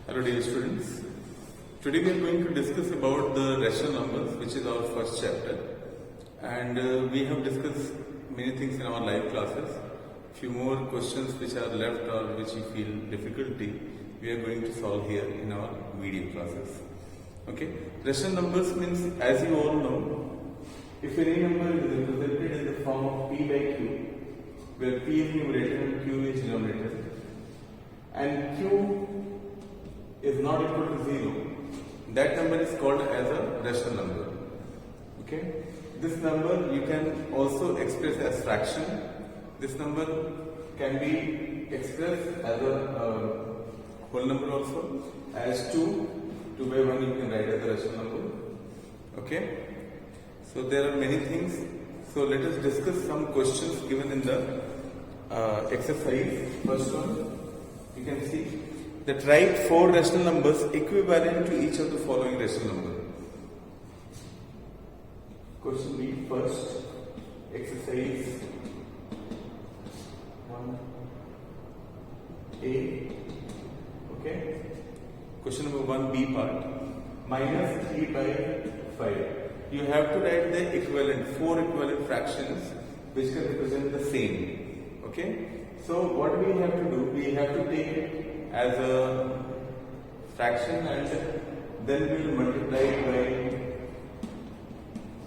Hello dear students. Today we are going to discuss about the rational numbers, which is our first chapter, and we have discussed many things in our live classes. Few more questions which are left or which you feel difficulty, we are going to solve here in our video classes. Okay, rational numbers means, as you all know, if any number is represented in the form of p by q, where p is numerator and q is denominator, and q is not equal to 0, that number is called as a rational number. Okay, this number you can also express as fraction. This number can be expressed as a whole number also, as 2 by 1 you can write as a rational number. Okay, so there are many things. So let us discuss some questions given in the exercise. First one, you can see that write 4 rational numbers equivalent to each of the following rational number. Question B, first exercise 1A. Okay. Question number 1B part, minus 3 by 5. You have to write the equivalent, 4 equivalent fractions which can represent the same. Okay. So what we have to do, we have to take it as a fraction and then we will multiply it by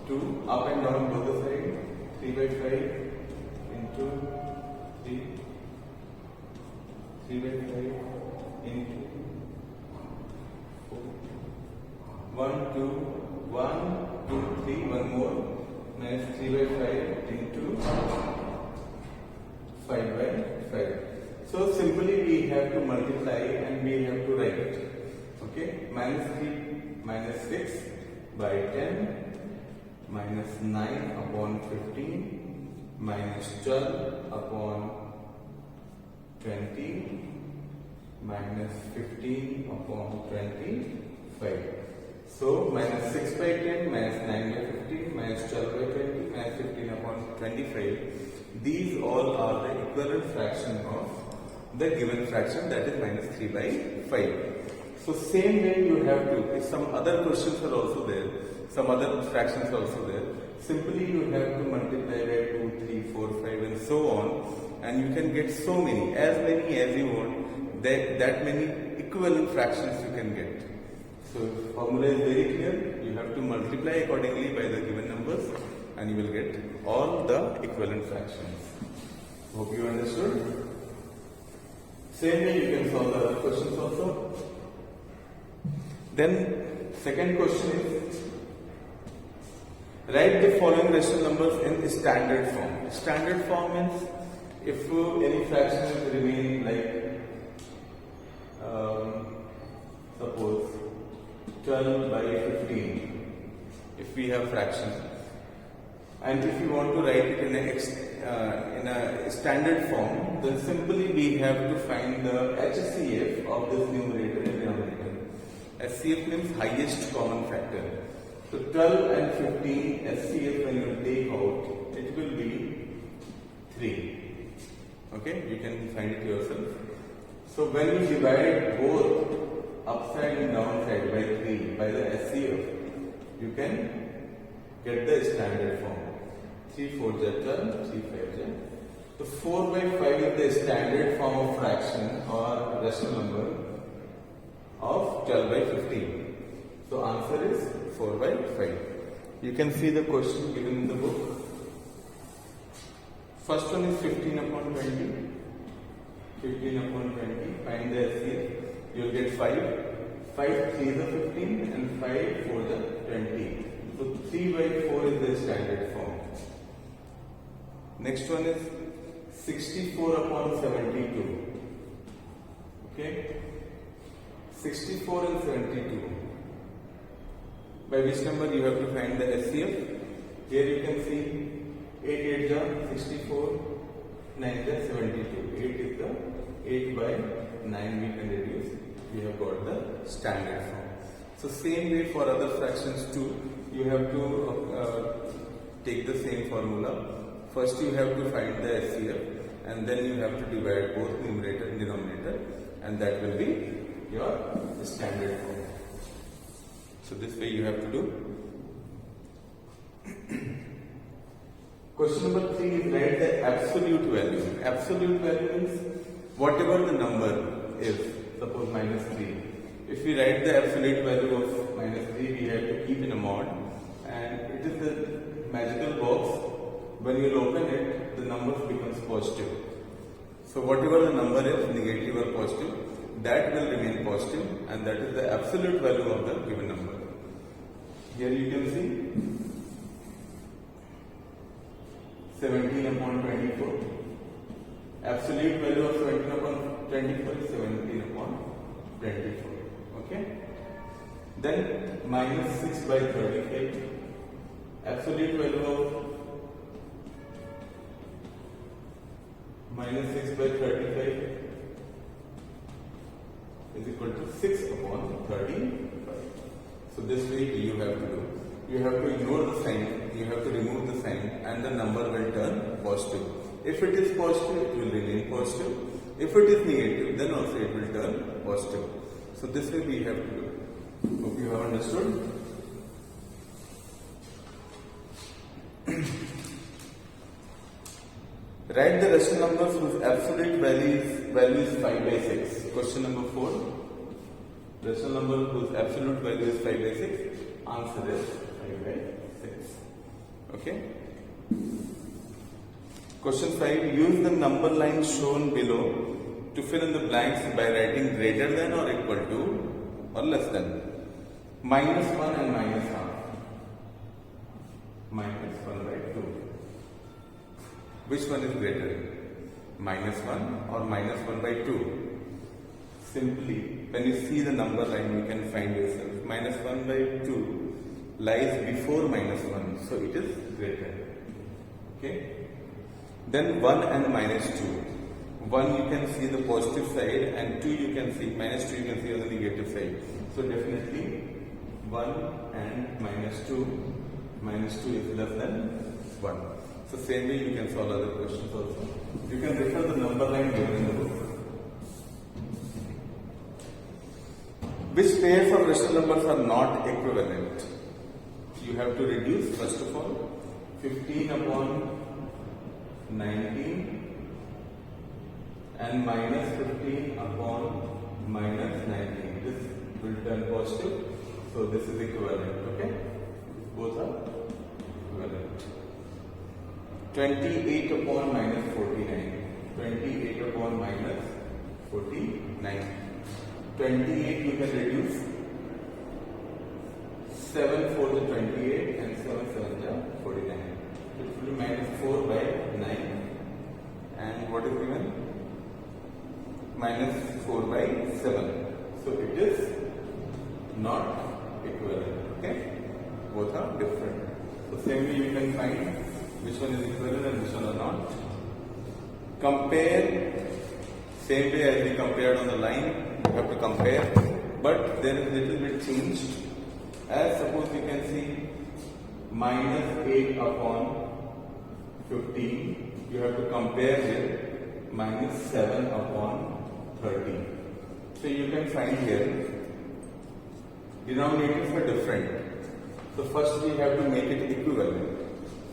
2 up and down both the sides. 3 by 5 into 3 by 5 into 4. 1, 2, 1, 2, 3, one more, minus 3 by 5 into 5 by 5. So simply we have to multiply and we have to write it. Okay, minus 3 minus 6 by 10, minus 9 upon 15, minus 12 upon 20, minus 15 upon 25. So minus 6 by 10, minus 9 by 15, minus 12 by 20, minus 15 upon 25. These all are the equivalent fraction of the given fraction, that is minus 3 by 5. So same way you have to, if some other questions are also there, some other fractions are also there, simply you have to multiply by 2, 3, 4, 5 and so on, and you can get so many as you want, that many equivalent fractions you can get. So formula is very clear, you have to multiply accordingly by the given numbers and you will get all the equivalent fractions. Hope you understood. Same way you can solve the other questions also. Then second question is, write the following rational numbers in standard form. Standard form means if any fractions remain like suppose 12 by 15, if we have fraction, and if you want to write it in a standard form, then simply we have to find the HCF of this numerator and denominator. HCF means highest common factor. So 12 and 15 HCF when you take out, it will be 3. Okay, you can find it yourself. So when you divide both upside and downside by 3 by the HCF, you can get the standard form. 3 4 is 12, 3 5 is. So 4 by 5 is the standard form of fraction or rational number of 12 by 15. So answer is 4 by 5. You can see the question given in the book. First one is 15 upon 20. 15 upon 20. Find the HCF. You will get 5. 5 3 is the 15 and 5 4 is the 20. So 3 by 4 is the standard form. Next one is 64 upon 72. Okay, 64 and 72. By which number you have to find the HCF? Here you can see 8 8 is 64, 9 is 72. 8 is the 8 by 9 we can reduce. We have got the standard form. So same way for other fractions too, you have to take the same formula. First you have to find the HCF and then you have to divide both numerator and denominator, and that will be your standard form. So this way you have to do. Question number 3 is write the absolute value. Absolute value means whatever the number is, suppose -3. If we write the absolute value of -3, we have to keep in a mod, and it is a magical box. When you open it, the number becomes positive. So whatever the number is, negative or positive, that will remain positive, and that is the absolute value of the given number. Here you can see 17 upon 24. Absolute value of 17 upon 24 is 17 upon 24. Okay. Then minus 6 by 35. Absolute value of minus 6 by 35 is equal to 6 upon 35. So this way you have to do. You have to ignore the sign, you have to remove the sign, and the number will turn positive. If it is positive, it will remain positive. If it is negative, then also it will turn positive. So this way we have to do. Hope you have understood. Write the rational numbers whose absolute value is 5 by 6. Question number 4. Rational number whose absolute value is 5 by 6. Answer is 5 by 6. Okay. Question 5. Use the number line shown below to fill in the blanks by writing greater than or equal to or less than. -1 and -1. -1 by 2. Which one is greater? -1 or -1 by 2? Simply, when you see the number line, you can find yourself. -1 by 2 lies before -1, so it is greater. Okay? Then 1 and -2. 1 you can see the positive side, and 2 you can see, -2 you can see on the negative side. So definitely 1 and -2 is less than 1. So same way you can solve other questions also. You can refer the number line given in the book. Which pairs of rational numbers are not equivalent? You have to reduce first of all 15 upon 19 and -15 upon -19. This will turn positive. So this is equivalent. Okay? Both are equivalent. 28 upon -49. 28 upon -49. 28 you can reduce. 7 4 to 28 and 7 7 to 49. It will be -4 by 9. And what is given? -4 by 7. So it is not equivalent. Okay? Both are different. So same way you can find which one is equivalent and which one are not. Compare, same way as we compared on the line, you have to compare, but there is little bit change. As suppose you can see -8 upon 15, you have to compare with -7 upon 30. So you can find here, denominators are different. So first we have to make it equivalent.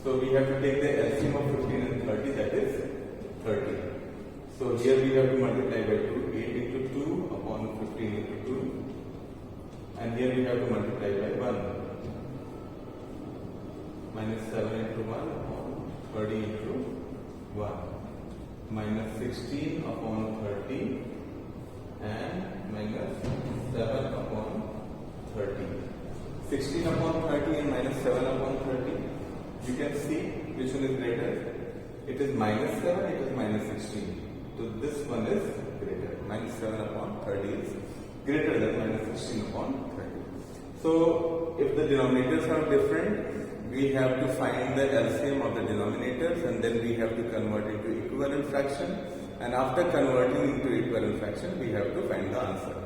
So we have to take the LCM of 15 and 30, that is 30. So here we have to multiply by 2, 8 into 2 upon 15 into 2. And here we have to multiply by 1. -7 into 1 upon 30 into 1. -16 upon 30 and -7 upon 30. 16 upon 30 and -7 upon 30. You can see which one is greater. It is -7, it is -16. So this one is greater. -7 upon 30 is greater than -16 upon 30. So if the denominators are different, we have to find the LCM of the denominators, and then we have to convert into equivalent fraction. And after converting into equivalent fraction, we have to find the answer.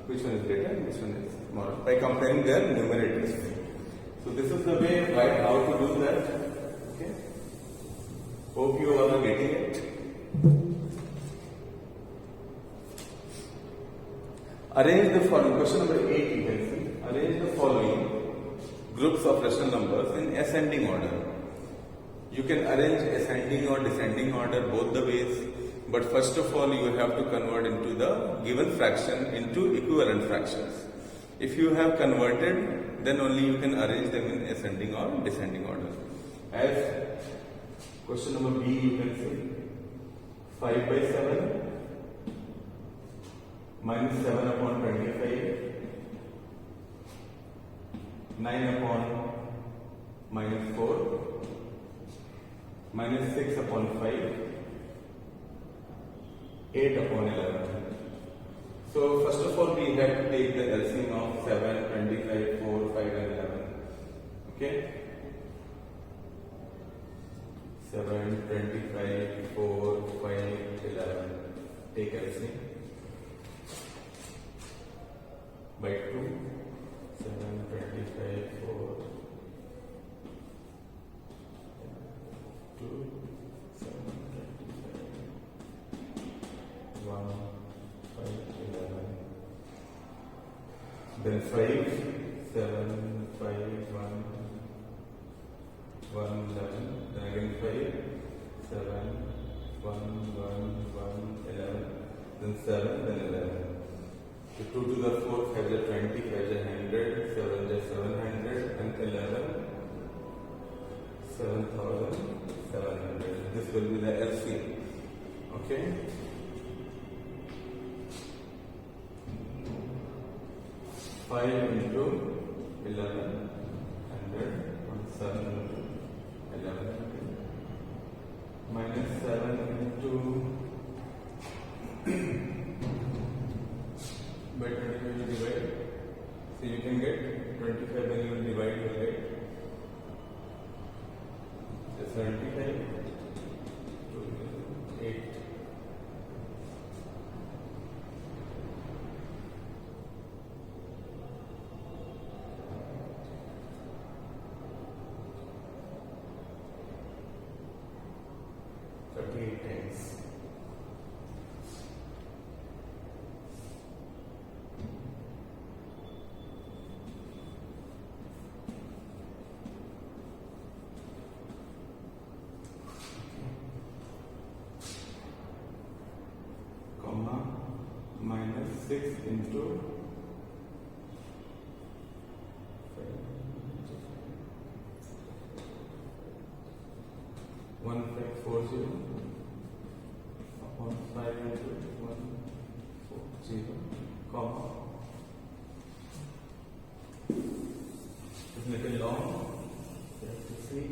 Which one is greater and which one is smaller, by comparing their numerators. So this is the way how to do that. Okay. Hope you all are getting it. Arrange the following, question number 8 you can see. Arrange the following groups of rational numbers in ascending order. You can arrange ascending or descending order both the ways, but first of all you have to convert into the given fraction into equivalent fractions. If you have converted, then only you can arrange them in ascending or descending order. As question number B you can see, 5 by 7 minus 7 upon 25, 9 upon minus 4, minus 6 upon 5, 8 upon 11. So first of all we have to take the LCM of 7, 25, 4, 5 and 11. Okay? 7, 25, 4, 5, 11. Take LCM by 2. 7, 25, 4, 2, 7, 25, 1, 5, 11. Then 5, 7, 5, 1, 1, 11. Then again 5, 7, 1, 1, 11. Then 7, then 11. So 2 to the 4, 5 is 20, 5 is 100, 7 is 700, and 11, 7,700. This will be the LCM. Okay? Five into 11, 100, 7 into 11, minus 7 into by 25 you divide. So you can get 25 when you will divide, you will get 75 to 8. Times. Comma minus 6 into 1540 upon 5 into 140, comma. It's a little long, you have to see.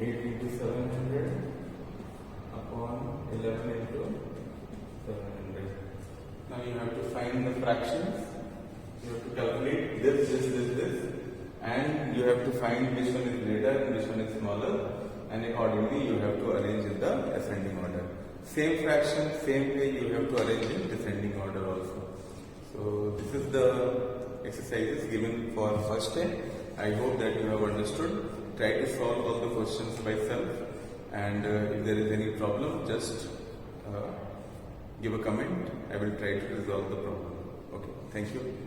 Eight into 700 upon 11 into 700. Now you have to find the fractions. You have to calculate this, and you have to find which one is greater and which one is smaller, and accordingly you have to arrange in the ascending order. Same fraction, same way you have to arrange in descending order also. So this is the exercises given for first day. I hope that you have understood. Try to solve all the questions by self, and if there is any problem, just give a comment. I will try to resolve the problem. Okay, thank you.